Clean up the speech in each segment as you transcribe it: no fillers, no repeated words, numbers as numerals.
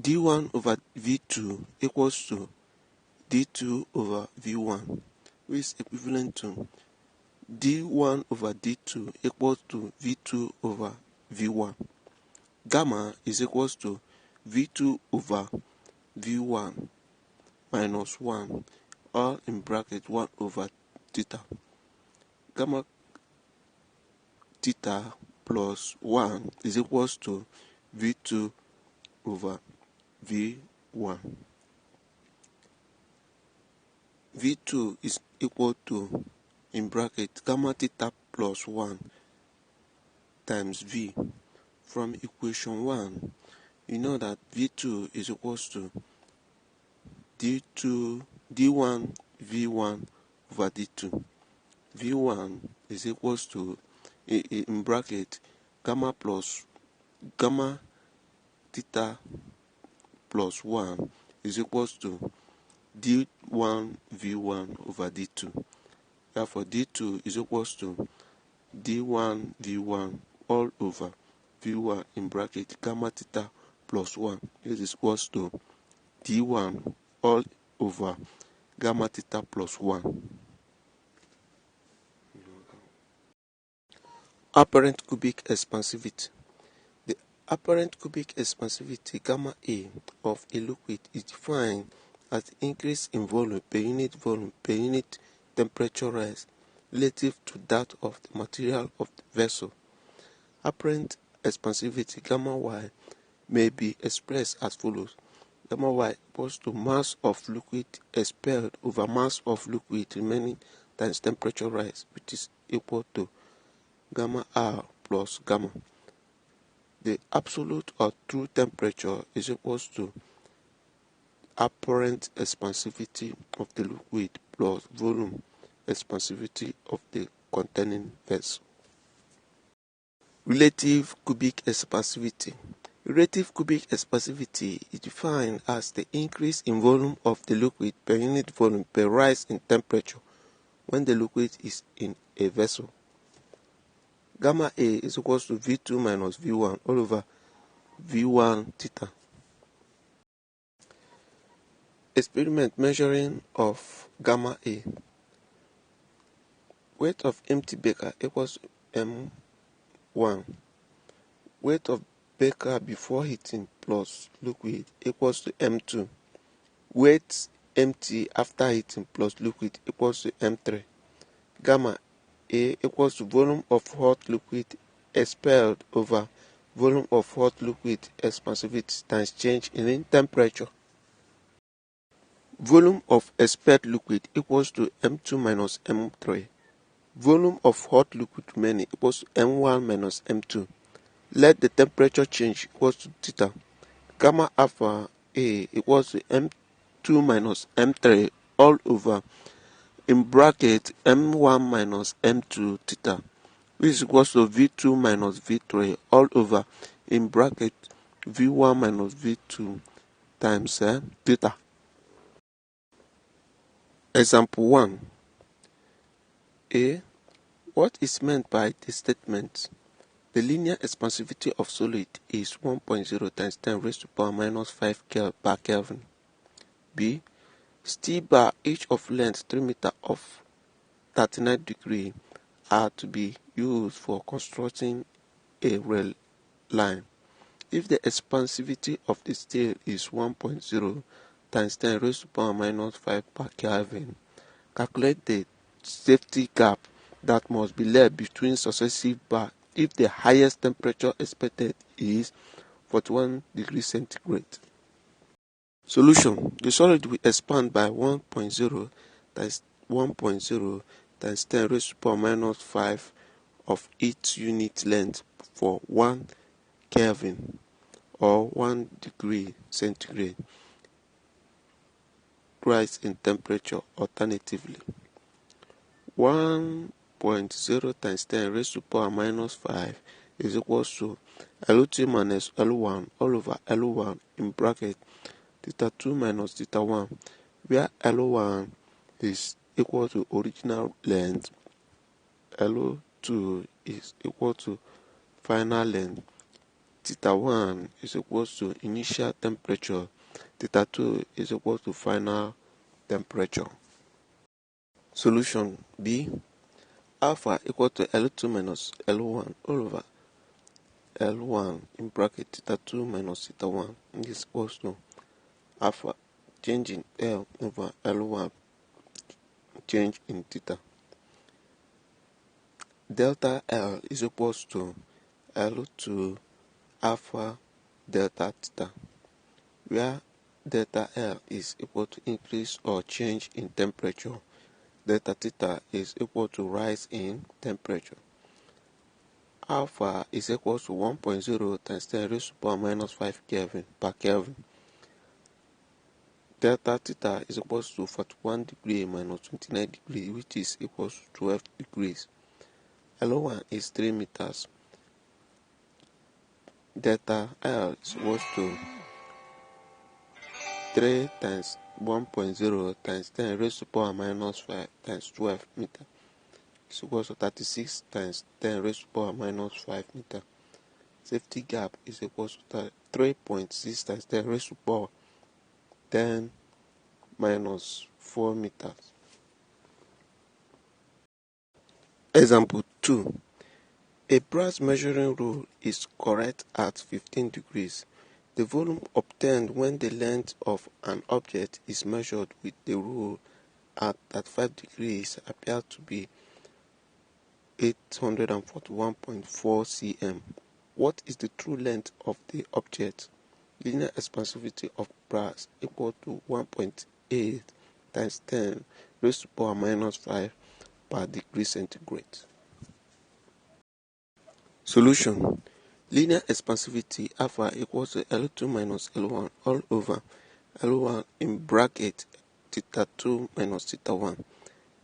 d1 over v2 equals to d2 over v1, which is equivalent to d1 over d2 equals to v2 over v1. Gamma is equals to v2 over v1 minus 1, all in bracket 1 over theta. Gamma theta plus 1 is equals to v2 over v1. v2 is equal to, in bracket, gamma theta plus 1 times v. From equation 1, you know that v2 is equals to d1 v1 over d2. v1 is equals to, in bracket, gamma theta plus 1 is equals to d1 v1 over d2. Therefore, d2 is equals to d1 v1 all over v1 in bracket gamma theta plus 1. This is equals to d1 all over gamma theta plus 1. Apparent cubic expansivity. The apparent cubic expansivity gamma A of a liquid is defined as the increase in volume per unit temperature rise relative to that of the material of the vessel. Apparent expansivity gamma Y may be expressed as follows: gamma Y equals to mass of liquid expelled over mass of liquid remaining times temperature rise, which is equal to gamma R plus gamma. The absolute or true temperature is equals to apparent expansivity of the liquid plus volume expansivity of the containing vessel. Relative cubic expansivity. Relative cubic expansivity is defined as the increase in volume of the liquid per unit volume per rise in temperature when the liquid is in a vessel. Gamma A is equals to V2 minus V1 all over V1 theta. Experiment measuring of gamma A. Weight of empty beaker equals to M1. Weight of beaker before heating plus liquid equals to M2. Weight empty after heating plus liquid equals to M3. Gamma A equals to volume of hot liquid expelled over volume of hot liquid expansivity times change in temperature. Volume of expelled liquid equals to M2 minus M3. Volume of hot liquid remaining equals to M1 minus M2. Let the temperature change equals to theta. Gamma alpha A equals to M2 minus M3 all over, in bracket, M1 minus M2 theta, which is equals to V2 minus V3 all over, in bracket, V1 minus V2 times theta. Example 1. A. What is meant by the statement the linear expansivity of solid is 1.0 times 10 raised to power minus 5 per Kelvin? B. Steel bar each of length 3 meters of 39 degrees are to be used for constructing a rail line. If the expansivity of the steel is 1.0 times 10 raised to power minus 5 per Kelvin, calculate the safety gap that must be left between successive bars if the highest temperature expected is 41 degrees centigrade. Solution. The solid will expand by 1.0 times 10 raised to power minus 5 of each unit length for 1 Kelvin or 1 degree centigrade rise in temperature. Alternatively, 1.0 times 10 raised to power minus 5 is equals to L2 minus L1 all over L1 in bracket theta 2 minus theta 1, where L1 is equal to original length, L2 is equal to final length, theta 1 is equals to initial temperature, theta 2 is equal to final temperature. Solution B. Alpha equal to L2 minus L1 all over L1 in bracket theta 2 minus theta 1 is equals to alpha change in L over L1 change in theta. Delta L is equals to L2 alpha delta theta, where delta L is equal to increase or change in temperature. Delta theta is equal to rise in temperature. Alpha is equal to 1.0 times 10 raised to the power minus 5 Kelvin per Kelvin. Delta theta is equal to 41 degrees minus 29 degrees, which is equal to 12 degrees. L1 is 3 meters. Delta L is equal to 3 times 1.0 times 10 raised to the power minus 5 times 12 meters. Is equal to 36 times 10 raised to the power minus 5 meters. Safety gap is equal to 3.6 times 10 raised to the power 10 minus 4 meters. Example 2. A brass measuring rule is correct at 15 degrees. The volume obtained when the length of an object is measured with the rule at 35 degrees appears to be 841.4 cm. What is the true length of the object? Linear expansivity of brass equal to 1.8 times 10 raised to the power minus 5 per degree centigrade. Solution. Linear expansivity alpha equals to L2 minus L1 all over L1 in bracket theta 2 minus theta 1,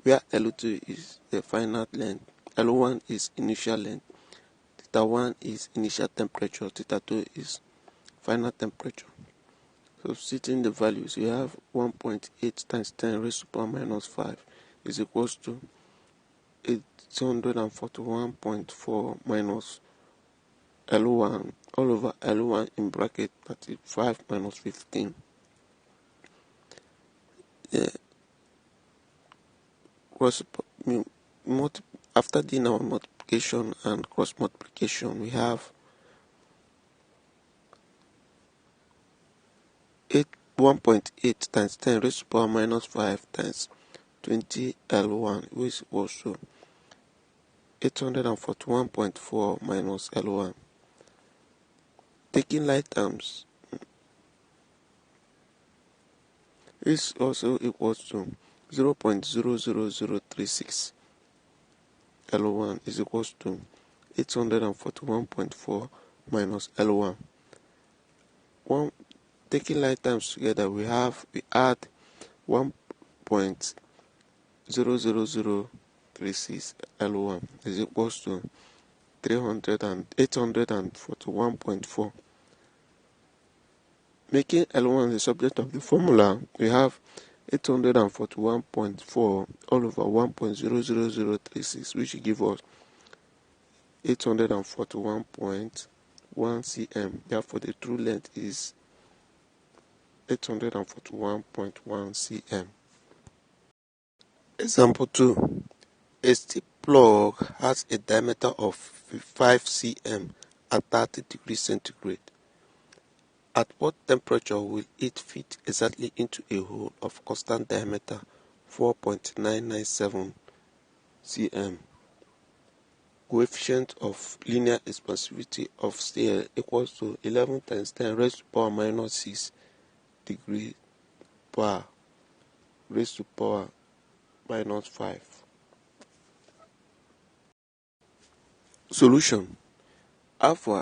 where L2 is the final length, L1 is initial length, theta 1 is initial temperature, theta 2 is final temperature. Substituting the values, you have 1.8 times 10 raised to the power minus 5 is equals to 841.4 minus L1 all over L1 in bracket 35 minus 15. After doing our multiplication and cross multiplication, we have 1.8 times 10 raised to the power minus 5 times 20 L1, which is also 841.4 minus L1. Taking like terms, is also equals to 0.00036. L1 is equals to 841.4 minus L1. Taking like terms together, we add 1.00036 L1 is equals to 841.4. Making L1 the subject of the formula, we have 841.4 all over 1.00036, which will give us 841.1 cm. Therefore, the true length is 841.1 cm. Example 2. A steel plug has a diameter of 5 cm at 30 degrees centigrade. At what temperature will it fit exactly into a hole of constant diameter 4.997 cm? Coefficient of linear expansivity of steel equals to 11 times 10 raised to the power minus 6 degree per raised to the power minus 5. Solution. Alpha